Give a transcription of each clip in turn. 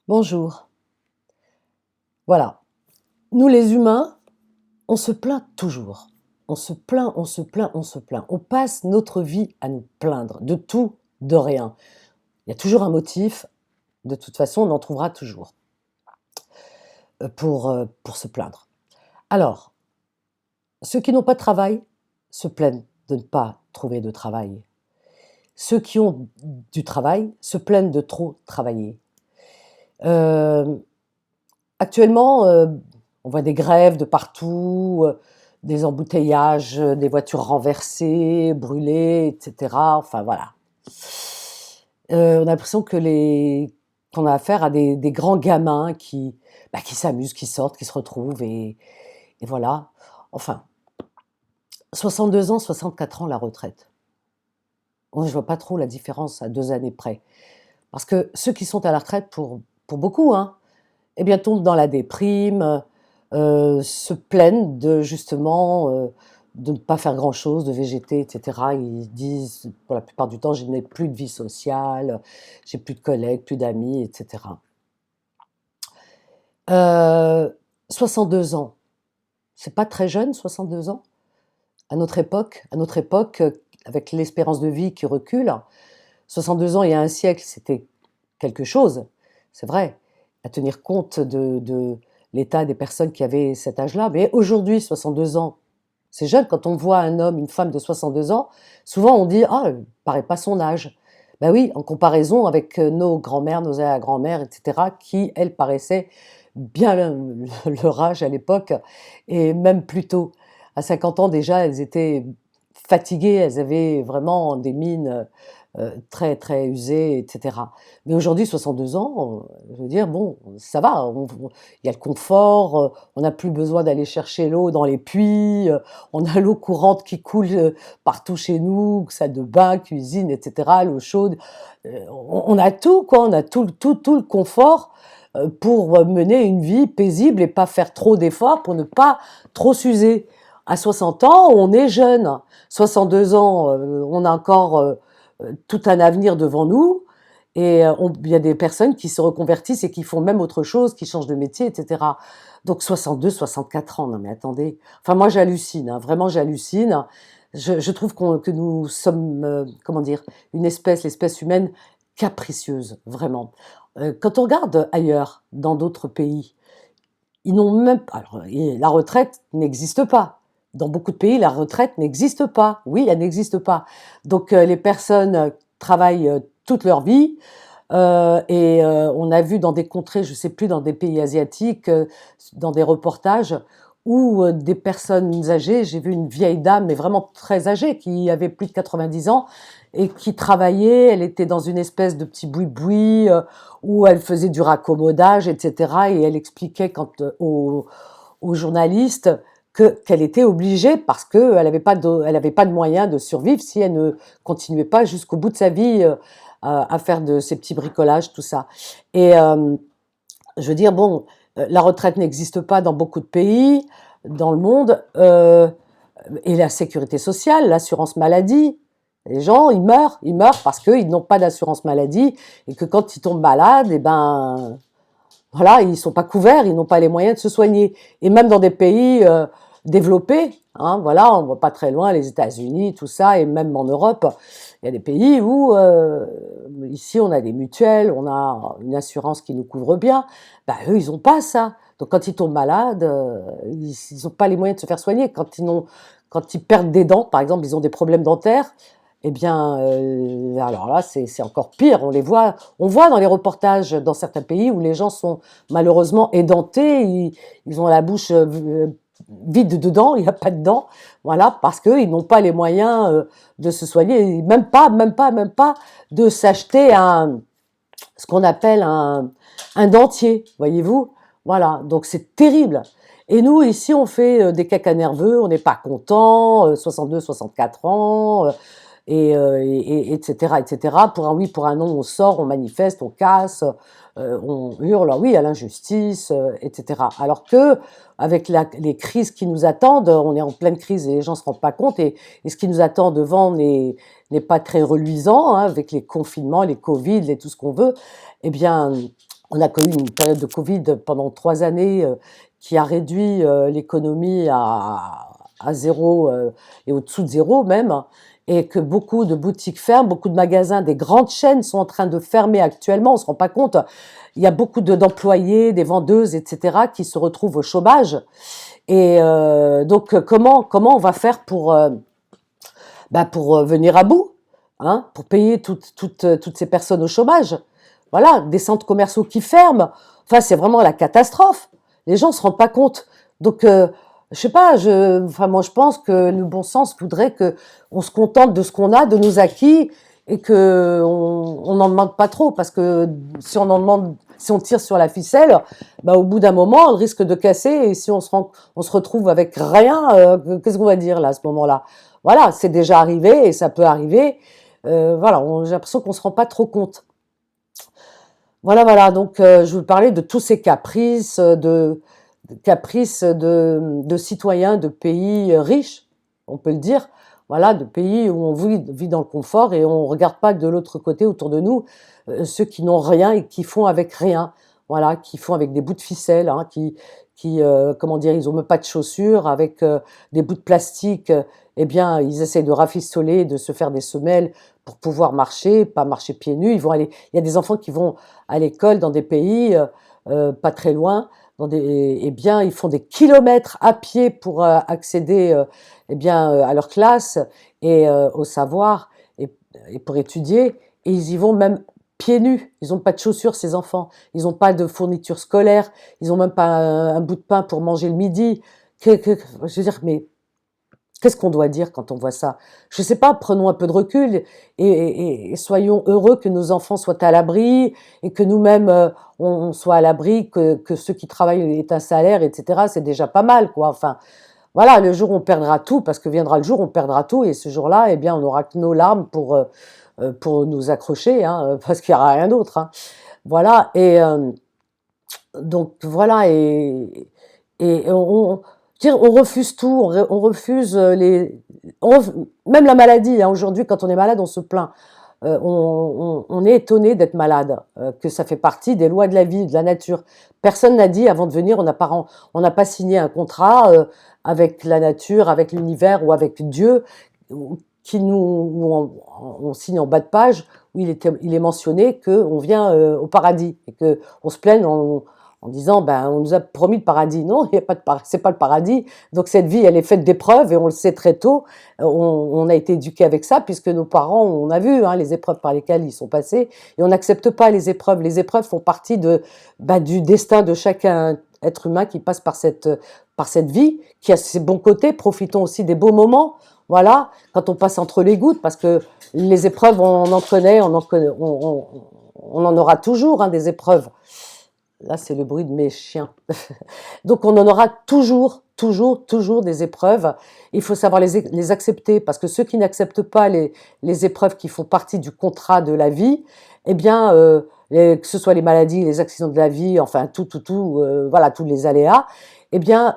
Bonjour. Voilà. Nous les humains, on se plaint toujours. On se plaint, on se plaint, on se plaint. On passe notre vie à nous plaindre de tout, de rien. Il y a toujours un motif. De toute façon, on en trouvera toujours pour se plaindre. Alors, ceux qui n'ont pas de travail se plaignent de ne pas trouver de travail. Ceux qui ont du travail se plaignent de trop travailler. Euh, Actuellement, on voit des grèves de partout, des embouteillages, des voitures renversées, brûlées, et cetera. Enfin voilà. On a l'impression qu'on a affaire à des grands gamins qui s'amusent, qui sortent, qui se retrouvent et voilà. Enfin, 62 ans, 64 ans la retraite. Moi, je vois pas trop la différence à 2 années près. Parce que ceux qui sont à la retraite, pour beaucoup, hein, eh bien, tombent dans la déprime, se plaignent de justement, de ne pas faire grand-chose, de végéter, et cetera. Ils disent, pour la plupart du temps: «Je n'ai plus de vie sociale, j'ai plus de collègues, plus d'amis», et cetera. 62 ans, c'est pas très jeune, 62 ans? À notre époque, avec l'espérance de vie qui recule, 62 ans il y a un siècle, c'était quelque chose, c'est vrai, à tenir compte de l'état des personnes qui avaient cet âge-là. Mais aujourd'hui, 62 ans, c'est jeune. Quand on voit un homme, une femme de 62 ans, souvent on dit: «Ah, il paraît pas son âge». Ben oui, en comparaison avec nos grands-mères, nos arrière-grand-mères, etc., qui, elles, paraissaient bien leur âge à l'époque, et même plus tôt. À 50 ans déjà, elles étaient fatiguées, elles avaient vraiment des mines très très usées, etc. Mais aujourd'hui, 62 ans, je veux dire, bon, ça va, il y a le confort, on n'a plus besoin d'aller chercher l'eau dans les puits, on a l'eau courante qui coule partout chez nous, salle de bain, cuisine, etc., l'eau chaude. On a tout, quoi, on a tout le confort pour mener une vie paisible et pas faire trop d'efforts pour ne pas trop s'user. À 60 ans, on est jeune. 62 ans, on a encore tout un avenir devant nous. Et il y a des personnes qui se reconvertissent et qui font même autre chose, qui changent de métier, etc. Donc 62, 64 ans, non mais attendez. Enfin moi j'hallucine, hein, vraiment j'hallucine. Je trouve que nous sommes, comment dire, l'espèce humaine capricieuse, vraiment. Quand on regarde ailleurs, dans d'autres pays, ils n'ont même pas. Alors, la retraite n'existe pas. Dans beaucoup de pays, la retraite n'existe pas. Oui, elle n'existe pas. Donc, les personnes travaillent toute leur vie. Et on a vu dans des contrées, je ne sais plus, dans des pays asiatiques, dans des reportages, où des personnes âgées, j'ai vu une vieille dame, mais vraiment très âgée, qui avait plus de 90 ans, et qui travaillait, elle était dans une espèce de petit boui-boui, où elle faisait du raccommodage, etc. Et elle expliquait aux journalistes qu'elle était obligée, parce qu'elle n'avait pas de moyens de survivre si elle ne continuait pas jusqu'au bout de sa vie à faire de ces petits bricolages, tout ça. Et je veux dire, bon, la retraite n'existe pas dans beaucoup de pays dans le monde, et la sécurité sociale, l'assurance maladie. Les gens, ils meurent parce qu'ils n'ont pas d'assurance maladie et que quand ils tombent malades, eh ben, voilà, ils sont pas couverts, ils n'ont pas les moyens de se soigner. Et même dans des pays développés, hein, voilà, on voit pas très loin, les États-Unis, tout ça, et même en Europe, il y a des pays où ici on a des mutuelles, on a une assurance qui nous couvre bien. Bah eux, ils ont pas ça. Donc quand ils tombent malades, ils n'ont pas les moyens de se faire soigner. Quand ils perdent des dents, par exemple, ils ont des problèmes dentaires. Eh bien, alors là, c'est encore pire. On voit dans les reportages dans certains pays où les gens sont malheureusement édentés, ils ont la bouche vide de dents, il n'y a pas de dents, voilà, parce qu'ils n'ont pas les moyens de se soigner, même pas de s'acheter ce qu'on appelle un dentier, voyez-vous. Voilà, donc c'est terrible. Et nous, ici, on fait des cacas nerveux, on n'est pas content, 62, 64 ans, etc., etc. Pour un oui, pour un non, on sort, on manifeste, on casse, on hurle, oui, à l'injustice, etc. Alors que, avec les crises qui nous attendent, on est en pleine crise et les gens ne se rendent pas compte, et ce qui nous attend devant n'est pas très reluisant, hein, avec les confinements, les Covid, tout ce qu'on veut. Eh bien, On a connu une période de Covid pendant 3 années qui a réduit l'économie à zéro et au-dessous de zéro même, et que beaucoup de boutiques ferment, beaucoup de magasins, des grandes chaînes sont en train de fermer actuellement, on se rend pas compte. Il y a beaucoup d'employés, des vendeuses, etc., qui se retrouvent au chômage. Et donc, comment on va faire pour venir à bout, hein, pour payer toutes ces personnes au chômage? Voilà, des centres commerciaux qui ferment. Enfin, c'est vraiment la catastrophe. Les gens se rendent pas compte. Donc, je sais pas. Enfin, moi, je pense que le bon sens voudrait que on se contente de ce qu'on a, de nos acquis, et que on n'en demande pas trop, parce que si on en demande, si on tire sur la ficelle, bah, au bout d'un moment, on risque de casser. Et si on se retrouve avec rien, qu'est-ce qu'on va dire là à ce moment-là? Voilà, c'est déjà arrivé et ça peut arriver. Voilà, j'ai l'impression qu'on se rend pas trop compte. Voilà, voilà. Donc, je vous parlais de tous ces caprices, de citoyens de pays riches, on peut le dire. Voilà, de pays où on vit dans le confort et on regarde pas de l'autre côté autour de nous ceux qui n'ont rien et qui font avec rien. Voilà, qui font avec des bouts de ficelle, hein, comment dire, ils ont même pas de chaussures, avec des bouts de plastique. Eh bien, ils essayent de rafistoler, de se faire des semelles pour pouvoir marcher, pas marcher pieds nus. Il y a des enfants qui vont à l'école dans des pays pas très loin, eh bien, ils font des kilomètres à pied pour accéder eh bien, à leur classe et au savoir et, et pour étudier. Et ils y vont même pieds nus. Ils n'ont pas de chaussures, ces enfants. Ils n'ont pas de fourniture scolaire. Ils n'ont même pas un bout de pain pour manger le midi. Je veux dire, mais qu'est-ce qu'on doit dire quand on voit ça? Je sais pas, prenons un peu de recul et soyons heureux que nos enfants soient à l'abri et que nous-mêmes on soit à l'abri, que ceux qui travaillent aient un salaire, etc. C'est déjà pas mal, quoi. Enfin, voilà, le jour où on perdra tout, parce que viendra le jour où on perdra tout, et ce jour-là, eh bien, on n'aura que nos larmes pour nous accrocher, hein, parce qu'il n'y aura rien d'autre, hein. Voilà, et donc voilà, et je veux dire, on refuse tout, on refuse même la maladie, hein. Aujourd'hui, quand on est malade, on se plaint. On est étonné d'être malade, que ça fait partie des lois de la vie, de la nature. Personne n'a dit avant de venir, on n'a pas signé un contrat avec la nature, avec l'univers ou avec Dieu, où on signe en bas de page où il est mentionné qu'on vient au paradis et que on se plaigne en disant ben on nous a promis le paradis. Non, il y a pas de c'est pas le paradis. Donc cette vie, elle est faite d'épreuves et on le sait très tôt. On a été éduqué avec ça puisque nos parents, on a vu hein, les épreuves par lesquelles ils sont passés et on n'accepte pas les épreuves. Les épreuves font partie du destin de chacun être humain qui passe par cette vie, qui a ses bons côtés. Profitons aussi des beaux moments. Voilà, quand on passe entre les gouttes, parce que les épreuves, on en connaît, on en aura toujours hein, des épreuves. Là, c'est le bruit de mes chiens. Donc, on en aura toujours, toujours, toujours des épreuves. Il faut savoir les accepter, parce que ceux qui n'acceptent pas les épreuves qui font partie du contrat de la vie, eh bien, que ce soit les maladies, les accidents de la vie, enfin voilà, tous les aléas, eh bien,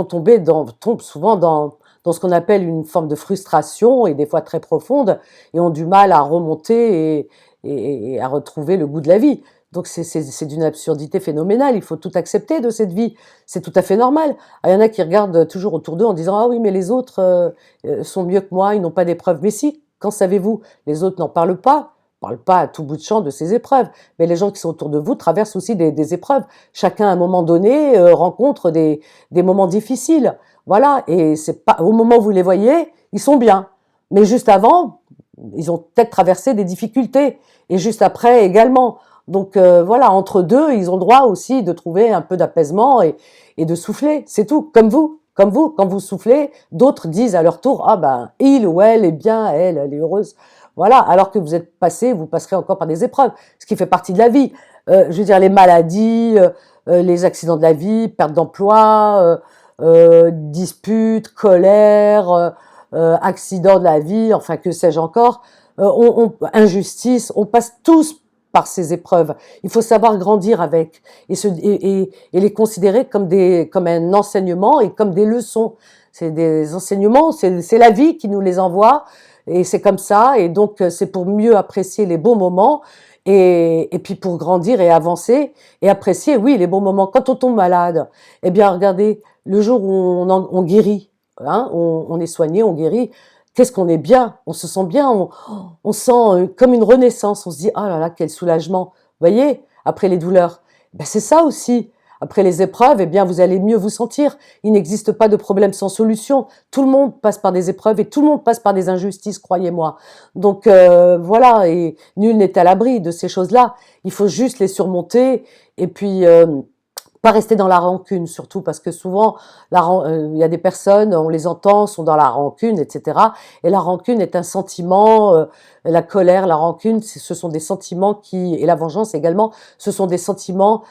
tombent souvent dans ce qu'on appelle une forme de frustration, et des fois très profonde, et ont du mal à remonter et à retrouver le goût de la vie. Donc c'est d'une absurdité phénoménale, il faut tout accepter de cette vie, c'est tout à fait normal. Ah, il y en a qui regardent toujours autour d'eux en disant ah oui mais les autres sont mieux que moi, ils n'ont pas d'épreuves. Mais si, quand savez-vous, les autres n'en parlent pas à tout bout de champ de ces épreuves, mais les gens qui sont autour de vous traversent aussi des épreuves. Chacun à un moment donné rencontre des moments difficiles, voilà, et c'est pas au moment où vous les voyez, ils sont bien, mais juste avant, ils ont peut-être traversé des difficultés, et juste après également. Donc voilà, entre deux, ils ont le droit aussi de trouver un peu d'apaisement et de souffler, c'est tout. Comme vous, quand vous soufflez, d'autres disent à leur tour, ah ben, il ou elle est bien, elle est heureuse. Voilà, alors que vous êtes passé, vous passerez encore par des épreuves, ce qui fait partie de la vie. Je veux dire, les maladies, les accidents de la vie, perte d'emploi, disputes, colère, accidents de la vie, enfin que sais-je encore, injustice, on passe tous par ces épreuves. Il faut savoir grandir avec et les considérer comme un enseignement et comme des leçons. C'est des enseignements, c'est la vie qui nous les envoie et c'est comme ça. Et donc c'est pour mieux apprécier les beaux moments Et puis pour grandir et avancer et apprécier, oui, les bons moments. Quand on tombe malade, eh bien, regardez, le jour où on guérit, hein, on est soigné, on guérit, qu'est-ce qu'on est bien, on se sent bien, on sent comme une renaissance, on se dit, ah là là, quel soulagement. Vous voyez, après les douleurs. Ben, c'est ça aussi. Après les épreuves, eh bien, vous allez mieux vous sentir. Il n'existe pas de problème sans solution. Tout le monde passe par des épreuves et tout le monde passe par des injustices, croyez-moi. Donc voilà, et nul n'est à l'abri de ces choses-là. Il faut juste les surmonter et puis pas rester dans la rancune, surtout parce que souvent, il y a des personnes, on les entend, sont dans la rancune, etc. Et la rancune est un sentiment, la colère, la rancune, ce sont des sentiments et la vengeance également, ce sont des sentiments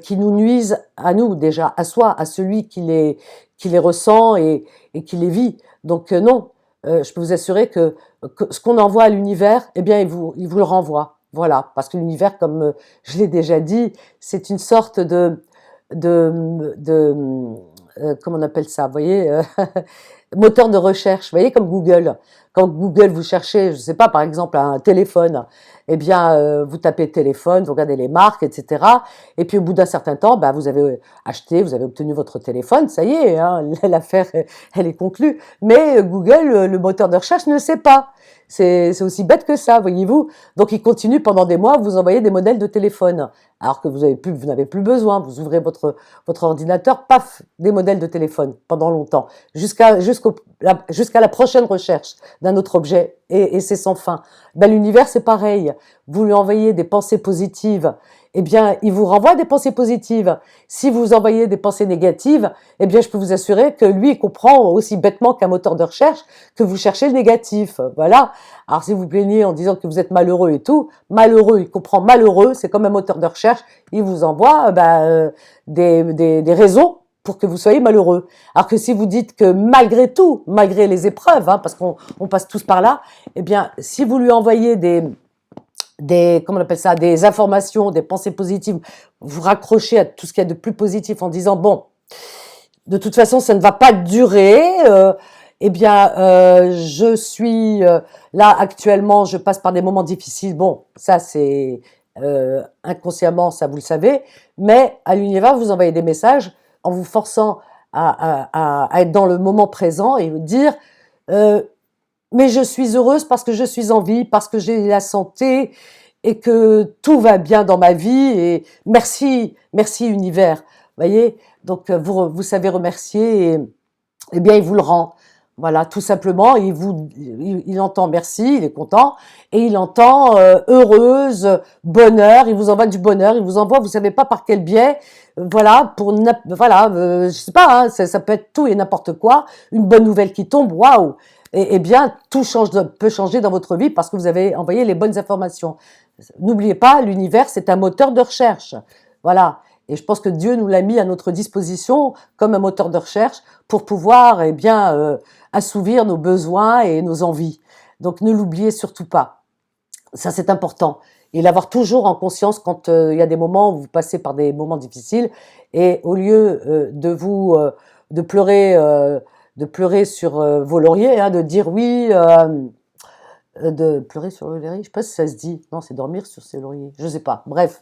qui nous nuisent à nous déjà, à soi, à celui qui les ressent et qui les vit. Donc non, je peux vous assurer que ce qu'on envoie à l'univers, eh bien, il vous le renvoie. Voilà, parce que l'univers, comme je l'ai déjà dit, c'est une sorte de comment on appelle ça, vous voyez, moteur de recherche, vous voyez, comme Google. Quand Google, vous cherchez, je sais pas, par exemple, un téléphone, eh bien, vous tapez téléphone, vous regardez les marques, etc. Et puis, au bout d'un certain temps, bah, vous avez acheté, vous avez obtenu votre téléphone, ça y est, hein, l'affaire, elle est conclue. Mais Google, le moteur de recherche, ne le sait pas. C'est aussi bête que ça, voyez-vous. Donc, il continue pendant des mois à vous envoyer des modèles de téléphone, alors que vous n'avez plus besoin. Vous ouvrez votre ordinateur, paf, des modèles de téléphone pendant longtemps, jusqu'à la prochaine recherche d'un autre objet, et c'est sans fin. Ben, l'univers, c'est pareil. Vous lui envoyez des pensées positives, eh bien, il vous renvoie des pensées positives. Si vous envoyez des pensées négatives, eh bien, je peux vous assurer que lui, il comprend aussi bêtement qu'un moteur de recherche que vous cherchez le négatif. Voilà. Alors, si vous plaignez en disant que vous êtes malheureux et tout, malheureux, il comprend malheureux, c'est comme un moteur de recherche, il vous envoie des raisons pour que vous soyez malheureux. Alors que si vous dites que malgré tout, malgré les épreuves, hein, parce qu'on passe tous par là, eh bien, si vous lui envoyez comment on appelle ça, des informations, des pensées positives, vous raccrochez à tout ce qu'il y a de plus positif en disant, bon, de toute façon, ça ne va pas durer, eh bien, je suis là actuellement, je passe par des moments difficiles, bon, ça c'est inconsciemment, ça vous le savez, mais à l'univers, vous envoyez des messages en vous forçant à être dans le moment présent et dire mais je suis heureuse parce que je suis en vie, parce que j'ai la santé et que tout va bien dans ma vie et merci, merci univers. Voyez, donc vous savez remercier et eh bien il vous le rend. Voilà, tout simplement, il entend merci, il est content, et il entend heureuse, bonheur, il vous envoie du bonheur, il vous envoie, vous savez pas par quel biais, voilà, voilà, je sais pas, hein, ça peut être tout et n'importe quoi, une bonne nouvelle qui tombe, waouh, et bien tout peut changer dans votre vie parce que vous avez envoyé les bonnes informations. N'oubliez pas, l'univers c'est un moteur de recherche, voilà. Et je pense que Dieu nous l'a mis à notre disposition comme un moteur de recherche pour pouvoir, eh bien, assouvir nos besoins et nos envies. Donc ne l'oubliez surtout pas. Ça, c'est important. Et l'avoir toujours en conscience quand il y a des moments où vous passez par des moments difficiles. Et au lieu de pleurer sur vos lauriers, hein, de dire oui, de pleurer sur le laurier, je sais pas si ça se dit. Non, c'est dormir sur ses lauriers. Je sais pas. Bref,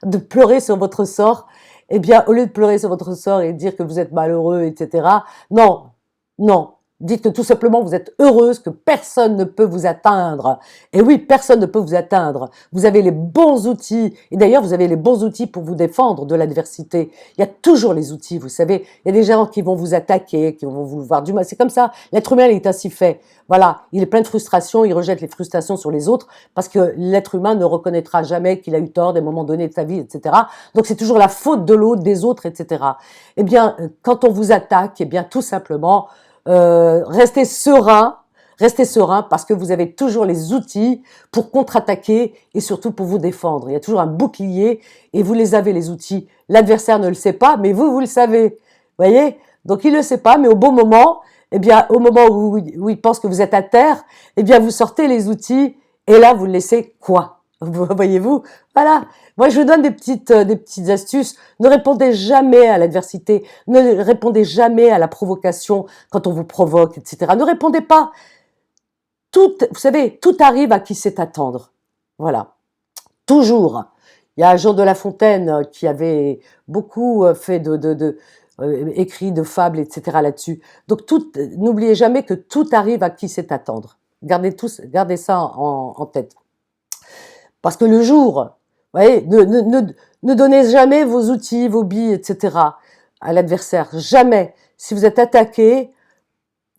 de pleurer sur votre sort. Eh bien, au lieu de pleurer sur votre sort et dire que vous êtes malheureux, etc. Non, non. Dites que tout simplement vous êtes heureuse, que personne ne peut vous atteindre. Et oui, personne ne peut vous atteindre. Vous avez les bons outils. Et d'ailleurs, vous avez les bons outils pour vous défendre de l'adversité. Il y a toujours les outils, vous savez. Il y a des gens qui vont vous attaquer, qui vont vous voir du mal. C'est comme ça. L'être humain, il est ainsi fait. Voilà. Il est plein de frustrations. Il rejette les frustrations sur les autres parce que l'être humain ne reconnaîtra jamais qu'il a eu tort des moments donnés de sa vie, etc. Donc, c'est toujours la faute de l'autre, des autres, etc. Eh bien, quand on vous attaque, eh bien, tout simplement, restez serein parce que vous avez toujours les outils pour contre-attaquer et surtout pour vous défendre. Il y a toujours un bouclier et vous les avez, les outils. L'adversaire ne le sait pas, mais vous le savez. Voyez? Donc il ne le sait pas, mais au bon moment, eh bien, au moment où il pense que vous êtes à terre, eh bien, vous sortez les outils et là, vous le laissez quoi? Voyez-vous? Voilà. Moi, je vous donne des petites astuces. Ne répondez jamais à l'adversité. Ne répondez jamais à la provocation quand on vous provoque, etc. Ne répondez pas. Vous savez, tout arrive à qui sait attendre. Voilà. toujours. Il y a Jean de La Fontaine qui avait beaucoup fait écrit de fables, etc. là-dessus. Donc n'oubliez jamais que tout arrive à qui sait attendre. Gardez ça en tête. Parce que le jour, vous voyez, ne donnez jamais vos outils, vos billes, etc. à l'adversaire. Jamais. Si vous êtes attaqué,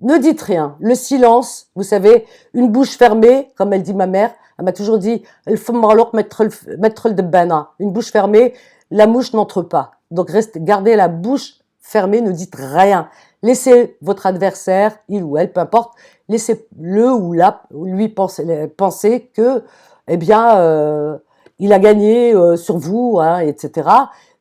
ne dites rien. Le silence, vous savez, une bouche fermée, comme elle dit ma mère, elle m'a toujours dit, mettre le debana. Une bouche fermée, la mouche n'entre pas. Donc gardez la bouche fermée, ne dites rien. Laissez votre adversaire, il ou elle, peu importe, laissez-le ou lui penser que, eh bien, il a gagné sur vous, hein, etc.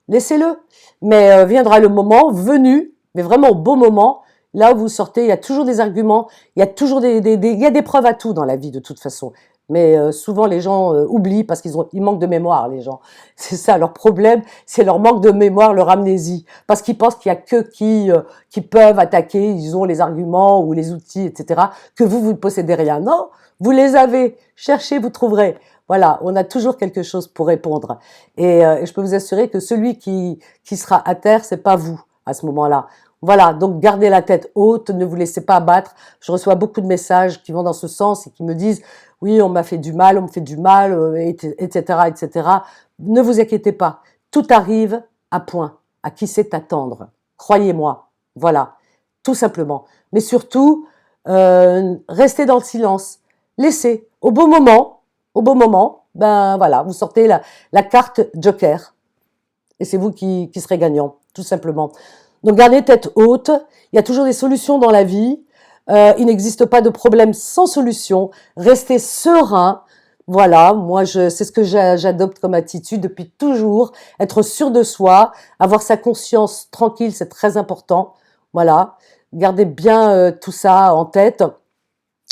Laissez-le. Mais viendra le moment venu, mais vraiment au beau moment, là où vous sortez, il y a toujours des arguments, il y a toujours il y a des preuves à tout dans la vie de toute façon. Mais souvent les gens oublient parce ils manquent de mémoire, les gens. C'est ça leur problème, c'est leur manque de mémoire, leur amnésie, parce qu'ils pensent qu'il y a que qui peuvent attaquer, ils ont les arguments ou les outils, etc. Que vous ne possédez rien. Non, vous les avez. Cherchez, vous trouverez. Voilà, on a toujours quelque chose pour répondre. Et je peux vous assurer que celui qui sera à terre, c'est pas vous à ce moment-là. Voilà, donc gardez la tête haute, ne vous laissez pas abattre. Je reçois beaucoup de messages qui vont dans ce sens et qui me disent « Oui, on m'a fait du mal, on me fait du mal, etc., etc. » Ne vous inquiétez pas, tout arrive à point, à qui sait attendre. Croyez-moi, voilà, tout simplement. Mais surtout, restez dans le silence. Laissez, au bon moment, ben voilà, vous sortez la carte Joker. Et c'est vous qui serez gagnant, tout simplement. Donc gardez tête haute, il y a toujours des solutions dans la vie, il n'existe pas de problème sans solution, restez serein, voilà, moi c'est ce que j'adopte comme attitude depuis toujours, être sûr de soi, avoir sa conscience tranquille, c'est très important, voilà, gardez bien tout ça en tête,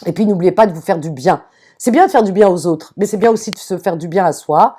et puis n'oubliez pas de vous faire du bien. C'est bien de faire du bien aux autres, mais c'est bien aussi de se faire du bien à soi,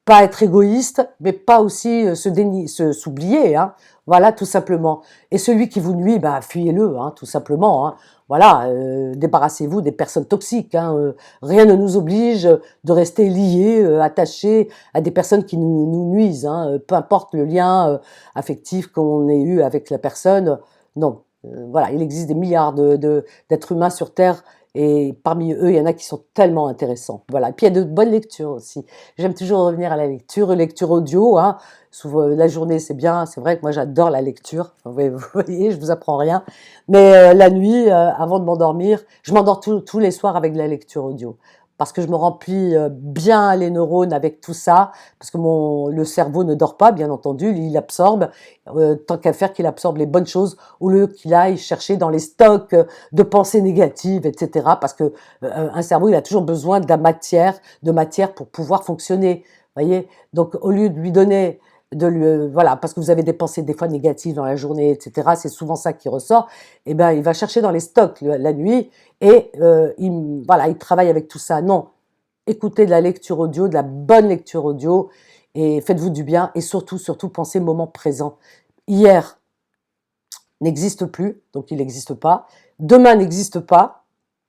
pas être égoïste, mais pas aussi s'oublier, hein. Voilà, tout simplement. Et celui qui vous nuit, bah, fuyez-le, hein, tout simplement, hein. Voilà, débarrassez-vous des personnes toxiques, hein. Rien ne nous oblige de rester liés, attachés à des personnes qui nous nuisent, hein. Peu importe le lien affectif qu'on ait eu avec la personne. Non, voilà, il existe des milliards d'êtres humains sur Terre. Et parmi eux, il y en a qui sont tellement intéressants. Voilà. Et puis, il y a de bonnes lectures aussi. J'aime toujours revenir à la lecture audio, hein. Souvent, la journée, c'est bien. C'est vrai que moi, j'adore la lecture. Vous voyez, je vous apprends rien. Mais la nuit, avant de m'endormir, je m'endors tous les soirs avec de la lecture audio. Parce que je me remplis bien les neurones avec tout ça. Parce que le cerveau ne dort pas, bien entendu. Il absorbe, tant qu'à faire qu'il absorbe les bonnes choses, au lieu qu'il aille chercher dans les stocks de pensées négatives, etc. Parce que un cerveau, il a toujours besoin de matière pour pouvoir fonctionner. Voyez. Donc, au lieu de lui donner voilà, parce que vous avez des pensées des fois négatives dans la journée, etc. C'est souvent ça qui ressort. Eh ben, il va chercher dans les stocks la nuit et voilà, il travaille avec tout ça. Non, écoutez de la lecture audio, de la bonne lecture audio et faites-vous du bien et surtout, surtout, pensez au moment présent. Hier n'existe plus, donc il n'existe pas. Demain n'existe pas,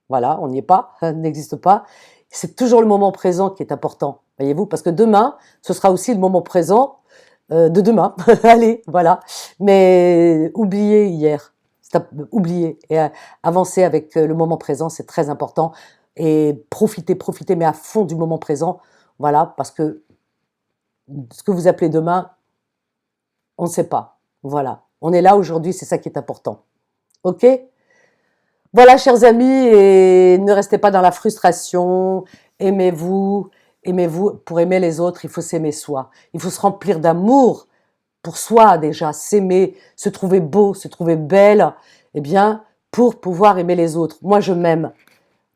voilà, on n'y est pas, n'existe pas. C'est toujours le moment présent qui est important, voyez-vous, parce que demain, ce sera aussi le moment présent de demain. Allez, voilà. Mais oubliez hier, oubliez et avancez avec le moment présent, c'est très important. Et profitez, mais à fond du moment présent, voilà, parce que ce que vous appelez demain, on ne sait pas. Voilà, on est là aujourd'hui, c'est ça qui est important. Ok ? Voilà, chers amis, et ne restez pas dans la frustration. Aimez-vous, aimez-vous. Pour aimer les autres, il faut s'aimer soi. Il faut se remplir d'amour pour soi déjà, s'aimer, se trouver beau, se trouver belle, eh bien, pour pouvoir aimer les autres. Moi, je m'aime.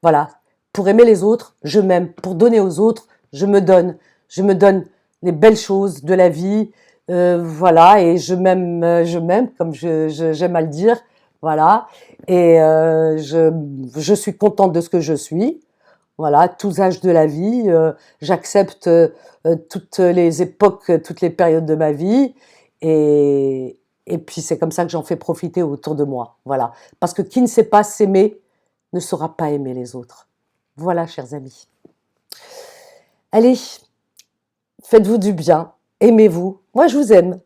Voilà. Pour aimer les autres, je m'aime. Pour donner aux autres, je me donne. Je me donne les belles choses de la vie. Voilà. Et je m'aime, comme j'aime à le dire. Voilà. Et je suis contente de ce que je suis. Voilà, tous âges de la vie. J'accepte toutes les époques, toutes les périodes de ma vie. Et puis c'est comme ça que j'en fais profiter autour de moi. Voilà. Parce que qui ne sait pas s'aimer ne saura pas aimer les autres. Voilà, chers amis. Allez, Faites-vous du bien, aimez-vous. Moi, je vous aime.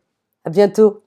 À bientôt.